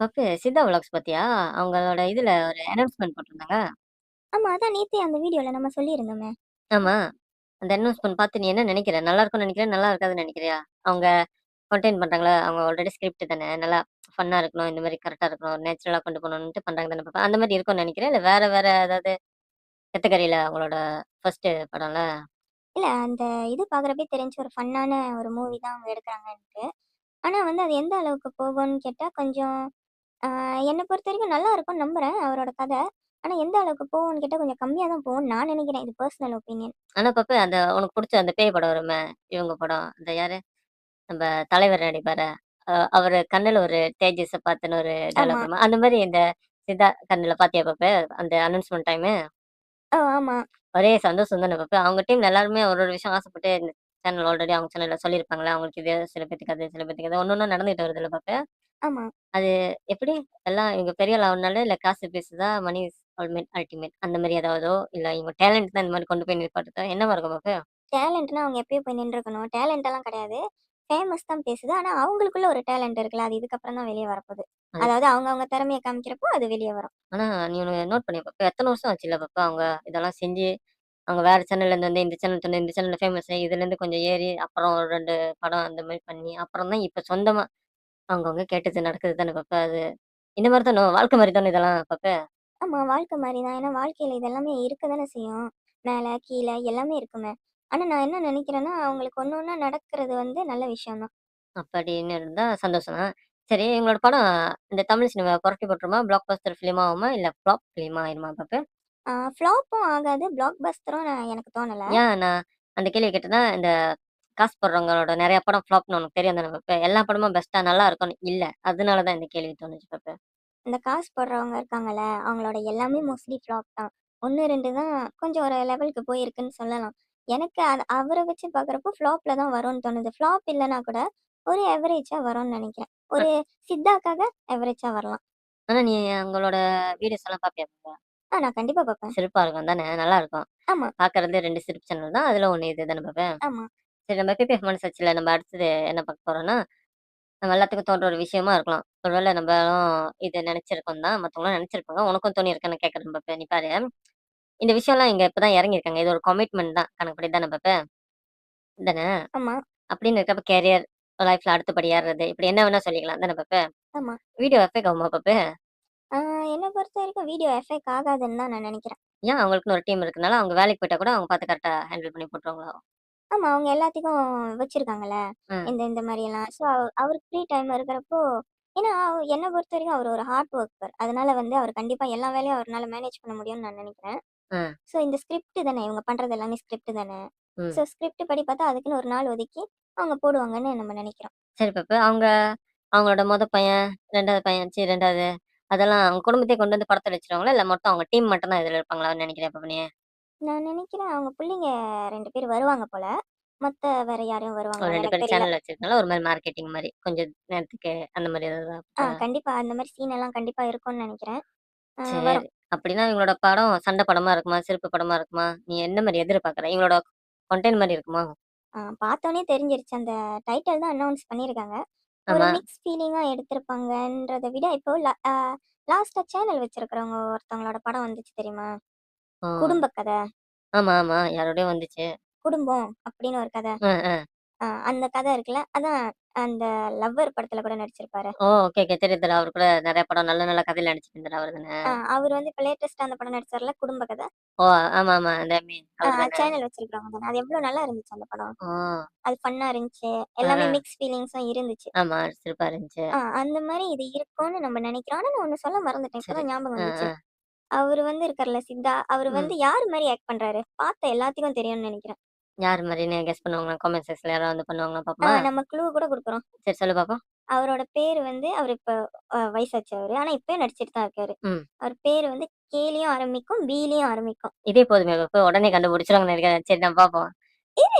பப்பு Siddha vlogs பாத்தியா? அவங்களோட இதுல ஒரு அனௌன்ஸ்மென்ட் போட்டிருந்தாங்க. ஆமா. அதான் நேத்தே அந்த வீடியோல நம்ம சொல்லியிருந்தோமே. ஆமா. அந்த அனௌன்ஸ்மென்ட் பார்த்து நீ என்ன நெனைக்கிற? நல்லா இருக்கும்னு நெனைக்கிறியா? நல்லா இருக்காதுன்னு நெனைக்கிறியா? அவங்க கன்டென்ட் பண்றாங்கல்ல, அவங்க ஆல்ரெடி ஸ்கிரிப்ட் தானே. நல்லா ஃபன்னா இருக்கணும், இந்த மாரி கரெக்ட்டா இருக்கணும், நேச்சுரலா கொண்டு போணும்ன்ட்டு பண்றாங்க தானே பாப்பா. அந்த மாரி இருக்கும்னு நெனைக்கிறியா? இல்ல வேற வேற ஏதாவது கெத்தகரியில அவங்களோட ஃபர்ஸ்ட்டு படம்ல. இல்ல அந்த இது பார்க்குறப்பயே தெரிஞ்சுச்சு ஒரு ஃபன்னான ஒரு மூவி தான் அவங்க எடுக்குறாங்கன்ட்டு. ஆனா வந்து அது எந்த அளவுக்கு போகும்ன்னு கேட்டா கொஞ்சம் ஆ என்ன பொறுத்தவரைக்கும் நல்லா இருக்கும்னு நம்புறேன் அவரோட கத. ஆனா எந்த அளவுக்கு போகும்ன்னு கேட்டா கொஞ்சம் கம்மியா தான் போகும்னு நான் நெனைக்கிறேன். இது பெர்சனல் ஒப்பீனியன். ஆனா பாப்பு அந்த உனக்கு புடிச்ச அந்த பேய் படம் வருமே, இவங்க படம். அந்த யாரு? நம்ப தலைவர் நடிப்பாரே. அவரு கண்ணுல ஒரு தேஜஸ பாத்துன்னு ஒரு ஆமா. டயலாக் வருமே, அந்த மாரி இந்த சித்தா கண்ணுல பாத்தியா பாப்பு? அந்த அனௌன்ஸ்மென்ட் டைமு? ஆமா. ஒரே சந்தோஷம் தானே பாப்பு. அவங்க டீம்ல எல்லாருமே ஒரு ஒரு விஷயம் ஆசைப்பட்டு இந்த சேனல் ஆல்ரெடி அவங்க சேனல்ல சொல்லியிருப்பாங்கல்ல. அவங்களுக்கு இது சில பேத்துக்கு அது, சில பேத்துக்கு இது ஒண்ணு ஒண்ணா நடந்துட்டு வருதுல்ல பாப்பு. ஆமா. அது எப்படி? எல்லாம் இவங்க பெரிய ஆள் ஆவுனால, இல்ல காசு பேசுதா? மணி இஸ் அல்டிமேட் அந்த மாரி ஏதாவதோ? இல்ல இவங்க டேலண்ட் தான் இந்த மாரி கொண்டு போய் நிப்பாட்டுதா? என்னவா இருக்கும் பாப்பு? டேலண்ட்னா அவங்க எப்பயோ போய் நின்றுக்கணும். டேலண்ட்டெல்லாம் கிடையாது. ஃபேமஸ் தான் பேசுது. ஆனா அவங்களுக்குள்ள ஒரு டேலண்ட் இருக்குல்ல. அது இதுக்கப்புறம் தான் வெளிய வரப்போது. அது அதாவது அவங்க அவங்க திறமைய காமிக்கிறப்போ அது வெளிய வரும். ஆனா நீ ஒண்ணு நோட் பண்ணியா பாப்பு? எத்தன வருஷம் ஆச்சுல்ல பாப்பு அவங்க இதெல்லாம் செஞ்சு, அவங்க வேற சேனல்லேருந்து வந்து இந்த சேனல் வந்து இந்த சேனல்ல ஃபேமஸ் ஆயி, இதுலேருந்து கொஞ்சம் ஏறி, அப்புறம் ஒரு 2 படம் அந்த மாரி பண்ணி, அப்புறம் தான் இப்ப சொந்தமா அவங்கவங்க கேட்டது நடக்குது தானே பாப்பு. அது இந்த மாரி தானோ? வாழ்க்கை மாரி தானே இதெல்லாம் பாப்பு? ஆமா. வாழ்க்கை மாரி தான். ஏன்னா வாழ்க்கையில இது எல்லாமே இருக்க தானே செய்யும். மேல, கீழ எல்லாமே இருக்குமே. ஆனா நான் என்ன நினைக்கிறேன்னா, அவங்களுக்கு ஒண்ணு ஒண்ணா நடக்கிறது வந்து நல்ல விஷயம் தான். அப்படின்னு இருந்தா சந்தோஷம் தான். சரி இவங்களோட படம் இந்த தமிழ் சினிமாவ புரட்டி போட்டுருமா? பிளாக் பஸ்டர் ஃபிலிமா ஆகுமா? இல்ல ஃப்ளாப் ஃபிலிமா ஆயிருமா பாப்பு? ஃப்ளாப்பும் ஆகாது. பிளாக் பஸ்டரும் எனக்கு தோணல. ஏன் நான் அந்த கேள்வி கேட்டேன்னா, இந்த காசு போடுறவங்களோட நெறைய படம் ஃப்ளாப்ன்னு உனக்கு தெரியும் தானே பாப்பு. எல்லா படமும் பெஸ்ட்டா நல்லா இருக்கும்னு இல்ல. அதனால தான் இந்த கேள்வி தோணுச்சு பாப்பு. இந்த காசு போடுறவங்க இருக்காங்கல்ல, அவங்களோட எல்லாமே மோஸ்ட்லி ஃப்ளாப் தான். 1, 2 தான் கொஞ்சம் ஒரு லெவலுக்கு போயிருக்குன்னு சொல்லலாம். எனக்கு அவர வச்சு பார்க்குறப்போ ஃப்ளாப்ல தான் வரும்னு தோணுது. ஃப்ளாப் இல்லன்னா கூட ஒரு எவரேஜா வரும்னு நெனைக்கிறேன். அ ஒரு சித்தாக்காக எவரேஜா வரலாம். ஆனா நீ அவங்களோட வீடியோஸ் எல்லாம் பாப்பியா பாப்பா? நான் கண்டிப்பா பார்ப்பேன். சிறப்பா இருக்கும் தானே? நல்லா இருக்கும். ஆமா, பார்க்கறது 2 சிரிப்பு சேனல் தான். அதுல 1 இது தானே பாப்பா? ஆமா. சரி நம்ம பிபிஎஃப் மனசாட்சில நம்ம அடுத்தது என்ன பார்க்க போறோம்னா, நம்ம எல்லாத்துக்கும் தோன்ற ஒரு விஷயமா இருக்கலாம். ஒருவேள நம்பளும் இத நெனச்சிருக்கோம் தான். மத்தவங்களும் நெனச்சிருப்பாங்க. உனக்கும் தோணியிருக்கான்னு கேட்கிறேன் பாப்பா. நீ பாரு. இந்த விஷயம்லாம் இங்க இப்ப தான் இறங்கியிருக்காங்க. இது ஒரு கமிட்மெண்ட் தான். கணக்குப்படி தானே பாப்பா? தானே? ஆமா, அப்படின்னு இருக்கப்ப கேரியர், லைஃப்ல அடுத்தபடி ஏறுறது, இப்படி என்ன வேணா சொல்லிக்கலாம் தானே பாப்பா? ஆமா. வீடியோ எஃபெக்ட் ஆகுமா பாப்பா? ஆ என்ன பொறுத்தவரைக்கும் வீடியோ எஃபெக்ட் ஆகாதுன்னு தான் நான் நெனைக்கிறேன். ஏன் அவங்களுக்குன்னு ஒரு டீம் இருக்கனால, அவங்க வேலைக்கு போயிட்டா கூட அவங்க பார்த்து கரெக்ட்டா ஹேண்டில் பண்ணி போட்டுருவாங்களோ? ஆமா, அவங்க எல்லாத்துக்கும் வச்சிருக்காங்கல்ல. ம். இந்த மாரியெல்லாம். ஸோ அவருக்கு ஃப்ரீ டைம் இருக்கிறப்போ ஏன்னா என்ன பொறுத்தவரைக்கும் அவர் ஒரு ஹார்ட் ஒர்க்கர். அதனால வந்து அவர் கண்டிப்பா எல்லா வேலையும் அவருனால மேனேஜ் பண்ண முடியும்னு நான் நெனைக்கிறேன். ம். ஸோ இந்த ஸ்கிரிப்ட் தானே, இவங்க பண்றது எல்லாமே ஸ்கிரிப்ட் தானே. ஸோ ம். ஸ்கிரிப்ட் படி பார்த்தா அதுக்குன்னு ஒரு நாள் ஒதுக்கி அவங்க போடுவாங்கன்னு நம்ம நெனைக்கிறோம். சரி பாப்பா. அவங்க அவங்களோட மொத பையன், 2வது பையன், 2வது அதெல்லாம் அவங்க குடும்பத்தையே கொண்டு வந்து படத்துல வச்சுருவாங்களா? இல்ல மொத்தம் அவங்க டீம் மட்டும் தான் இதுல இருப்பாங்களான்னு நெனைக்கிறியா பாப்பா நீ? நான் நெனைக்கிறேன் அவங்க புள்ளைங்க 2 பேர் வருவாங்க போல. மத்த வேற யாரும் ஒரு வருவாங்களான்னு 2 எனக்கு பேரும் தெரியல. சேனல் வச்சிருக்கனால, ஒரு மாரி மார்க்கெட்டிங் மாரி. கொஞ்சம் நேரத்துக்கு அந்த மாரி ஏதாவது இருக்கா? கண்டிப்பா அந்த மாரி சீன் எல்லாம் கண்டிப்பா இருக்கும்னு நெனைக்கிறேன். சரி. வரும். அப்படின்னா இவங்களோட படம் சண்ட படமா இருக்குமா? சிரிப்பு படமா இருக்குமா? நீ என்ன மாரி எதிர்பார்க்குற? இவங்களோட கன்டென்ட் மாரி இருக்குமா? பார்த்தோனே தெரிஞ்சிருச்சு. அந்த டைட்டில் தான் அனௌன்ஸ் பண்ணியிருக்காங்க. ஒரு ஆமா. மிக்ஸ் ஃபீலிங்கா எடுத்திருப்பாங்கன்றத விட, இப்போ லாஸ்ட்டா சேனல் வச்சிருக்கிறவங்க ஒருத்தவங்களோட படம் வந்துச்சு தெரியுமா? ஓ! குடும்ப கத, ஆமா, ஆமா. யாரோடயோ வந்துச்சு. குடும்பம் அப்படின்னு ஒரு கத. அ, அ. அந்த கத இருக்குல்ல, அதான் அந்த லவ்வர் படத்துல கூட நடிச்சிருப்பாரு. ஓ! Okay, okay. தெரியும், தெரியும். அவரு கூட நெறைய படம் நல்ல நல்ல கதையில நடிச்சிட்டு இருந்தாரு அவரு தானே? அவரு வந்து இப்ப லேட்டஸ்ட்டா அந்த படம் நடிச்சார்ல, குடும்ப கத. ஓ! ஆமா, ஆமா. அந்த அவரு தானே? சேனல் வச்சிருக்கிறவங்க தானே. அது எவ்ளோ நல்லா இருந்துச்சு அந்த படம். ஓ! அது ஃபன்னா இருந்துச்சு. அ, எல்லாமே அ. மிக்ஸ் ஃபீலிங்ஸும் இருந்துச்சு. ஆமா. சிறப்பா இருந்துச்சு. அந்த மாரி இது இருக்கும்னு நம்ம நெனைக்கிறோம். ஆனா நான் ஒண்ணு சொல்ல மறந்துட்டேன். சரி. இப்பதான் ஞாபகம் அ, வந்துச்சு. அ. அவரு வந்து இருக்கார்ல சித்தா, அவரு ம். வந்து யாரு மாரி ஆக்ட் பண்றாரு? பார்த்த எல்லாத்துக்கும் தெரியும்னு நெனைக்கிறேன். யார் மாரின்னு கெஸ் பண்ணுவாங்களா? காமெண்ட் செக்ஷன்ல யாராவது வந்து பண்ணுவாங்களா பாப்போமா? நம்ம க்ளூ கூட குடுக்குறோம். சரி சொல்லு பாப்போம். அவரோட பேரு வந்து அவரு இப்ப வயசாச்சு அவரு. ஆனா இப்பயும் நடிச்சுட்டு தான் இருக்காரு. ம். அவர் பேரு வந்து கேலயும் ஆரம்பிக்கும், பிலயும் ஆரம்பிக்கும். இதே போதுமே பாப்பு. உடனே கண்டுபிடிச்சுருவாங்கன்னு நெனைக்கிறேன். சரி நம்ம பாப்போம்.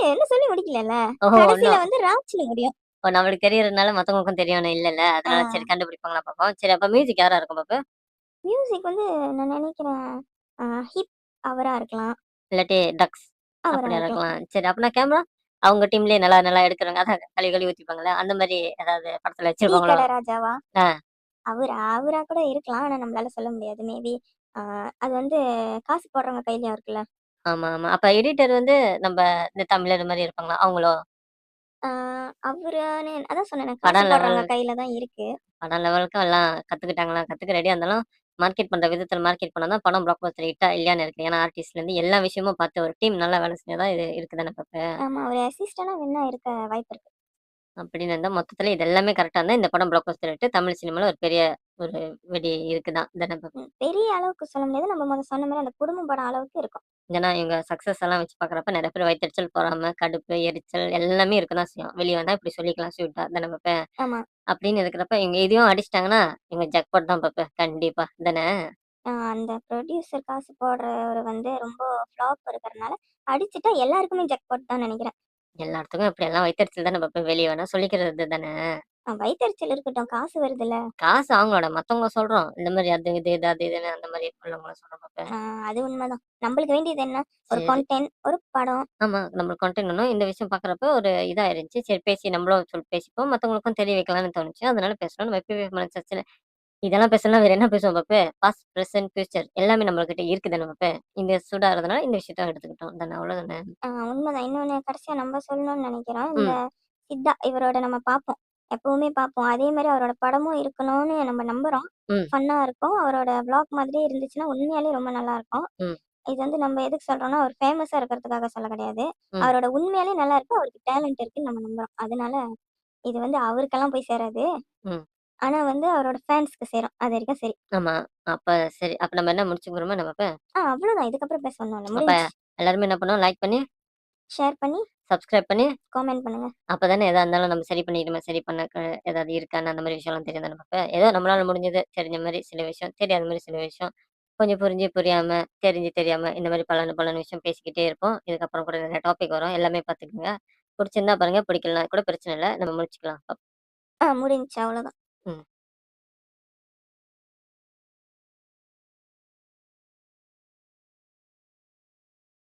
இன்னும் சொல்லி முடிக்கலல்ல. ஓஹோ! கடைசில இன்னும் வந்து ராஜ்ல முடியும். ஓ நம்மளுக்கு தெரியறதுனால மத்தவங்களுக்கும் தெரியணும் இல்லல்ல. ஆ அதனால சரி கண்டுபிடிப்பாங்களா பாப்போம். சரி அப்ப மியூசிக் யாரா இருக்கும் பாப்பு? மியூசிக் வந்து நான் நெனைக்கிறேன் ஹிப் அவரா இருக்கலாம். இல்லாட்டி டக்ஸ் அவரா அப்படியா இருக்கலாம். இருக்கலாம். சரி அப்பனா கேமரா? அவங்க டீம்லயே நல்லா நல்லா எடுக்குறவங்க அதான் கழுவி கழுவி ஊத்திப்பாங்கல்ல. அந்த மாரி ஏதாவது படத்துல டீ வச்சிருப்பாங்களோ? கடை ராஜாவா? ஆ. அவரா கூட இருக்கலாம். ஆனா நம்மளால சொல்ல முடியாது. மேபி ஆ அது வந்து காசு போடுறவங்க கையிலயும் இருக்குல்ல. ஆமா, ஆமா. அப்ப எடிட்டர் வந்து நம்ப இந்த தமிழர் மாரி இருப்பாங்களா? அவங்களோ? ஆ அவரான்னு அதான் சொன்னேனே காசு படம் லெவல் போடுறவங்க கையில தான் இருக்கு. படம் லெவலுக்கு எல்லாம் கத்துக்கிட்டாங்களா? கத்துக்க ரெடியா இருந்தாலும், மார்க்கெட் பண்ற விதத்துல மார்க்கெட் பண்ணா தான் படம் பிளாக் பஸ்டர் ஹிட்டா இல்லையான்னு இருக்கு. ஏன்னா ஆர்டிஸ்ட்லேருந்து எல்லா விஷயமும் பார்த்து ஒரு டீம் நல்லா வேலை செஞ்சா தான் இது இருக்கு தானே இப்ப. ஆமா. ஒரு அசிஸ்டன்டா வேணா இருக்க வாய்ப்பு இருக்கு. அப்படின்னு இருந்தா மொத்தத்துல இது எல்லாமே கரெக்ட்டா இருந்தா இந்த படம் பிளாக் பஸ்டர் ஹிட் தமிழ் சினிமால ஒரு பெரிய ஒரு வெடி இருக்குதான் தானே இப்ப. பெரிய அளவுக்கு சொல்ல முடியாது. நம்ம மொத சொன்ன மாரி அந்த குடும்ப படம் அளவுக்கு இருக்கும். ஏன்னா இவங்க சக்சஸ் எல்லாம் வச்சு பார்க்குறப்ப நெறைய பேர் வயித்தெரிச்சல், பொறாம, கடுப்பு, எரிச்சல் எல்லாமே இருக்க தான் செய்யும். வெளிய வந்தா இப்படி சொல்லிக்கலாம் ஸ்வீட்டா தானே பாப்பேன். ஆமா. அப்படின்னு இருக்கிறப்ப இவங்க இதையும் அடிச்சுட்டாங்கன்னா, இவங்க ஜாக்பாட் தான் பாப்பேன். கண்டிப்பா தானே? அந்த ப்ரொடியூசர் காசு போடுறவரு வந்து ரொம்ப ஃப்ளாப் இருக்கிறனால, அடிச்சுட்டா எல்லாருக்குமே ஜாக்பாட் தான் நெனைக்கிறேன். எல்லாத்துக்கும் இப்படியெல்லாம் வயித்தெரிச்சல் தானே பாப்பேன். வெளிய வேணா சொல்லிக்கிறது தானே. வயித்தெரிச்சல் இருக்கட்டும், காசு வருதுல்ல. காசு அவங்களோட. மத்தவங்கள சொல்றோம். இந்த மாரி அது இது, அது இதுன்னு அந்த மாரி உள்ளவங்கள சொல்றோம் பாப்பேன். ஆ அது உண்மதான். நம்பளுக்கு வேண்டியது என்ன? ஒரு சரி. கன்டென்ட், ஒரு படம். ஆமா. நம்மளுக்கு கன்டென்ட் வேணும். இந்த விஷயம் பார்க்குறப்ப ஒரு இதா இருந்துச்சு. சரி பேசி நம்மளும் பேசிப்போம். மத்தவங்களுக்கும் தெரிய வைக்கலாம்னு தோணுச்சு. அதனால பேசுறோம். நம்ம எப்பயுமே மனசாட்சில இதெல்லாம் பேசலனா வேற என்ன பேசுவோம் பாப்பு? பாஸ்ட், பிரசன்ட், ஃபியூச்சர் எல்லாமே நம்மகிட்ட இருக்கு தானே பாப்பு. இந்த சூடாறதுனால இந்த விஷயத்த எடுத்துக்கிட்டோம் தானே அவ்வளோதானே. உண்மதான். இன்னொன்னு கடைசியா நம்ம சொல்லணும்னு நெனைக்கிறோம். இந்த ம், சித்தா இவரோட நம்ம பார்ப்போம். எப்பவுமே பார்ப்போம். அதே மாரி அவரோட படமும் இருக்கணும்னு நம்ம நம்புறோம். ம், ஃபன்னா இருக்கும். அவரோட வ்ளாக் மாதிரியே இருந்துச்சுன்னா, உண்மையாலே ரொம்ப நல்லாருக்கும். ம், இது வந்து நம்ம எதுக்கு சொல்றோம்னா, அவர் ஃபேமஸா இருக்கிறதுக்காக சொல்ல கிடையாது. ம், அவரோட உண்மையாலே நல்லா இருக்கு. அவருக்கு டேலண்ட் இருக்குன்னு நம்ம நம்புறோம். அதனால இது வந்து அவருக்கெல்லாம் போய் சேராது. ம். ஆனா வந்து அவரோட ஃபேன்ஸ்க்கு சேரும். அது வரைக்கும் சரி. ஆமா. அப்ப சரி. அப்ப நம்ம என்ன முடிச்சுக்கிறோமா நம்ம அப்ப? அவ்வளோதான். இதுக்கப்புறம் பேச ஒண்ணும் இல்ல. அப்ப முடிஞ்சுச்சு. எல்லாருமே என்ன பண்ணுவோம்? லைக் பண்ணி, ஷேர் பண்ணி, சப்ஸ்கிரைப் பண்ணி காமெண்ட் பண்ணுங்க. அப்பதானே எதா இருந்தாலும் நம்ம சரி பண்ணிக்கிறோமா, சரி பண்ண ஏதாவது இருக்கான்னு அந்த மாரி விஷயம்லாம் தெரியும் தானே பாப்ப. ஏதோ நம்மளால முடிஞ்சது தெரிஞ்ச மாரி சில விஷயம், தெரியாத மாரி சில விஷயம், கொஞ்சம் புரிஞ்சு புரியாம, தெரிஞ்சு தெரியாம இந்த மாரி பல விஷயம் பேசிக்கிட்டே இருப்போம். இதுக்கப்புறம் கூட நெறைய டாபிக் வரும். எல்லாமே பார்த்துக்கங்க. புடிச்சிருந்தா பாருங்க, பிடிக்கலனா கூட பிரச்சனை இல்ல. நம்ம முடிச்சுக்கலாம். முடிஞ்சுச்சு அவ்வளோதான். ம்.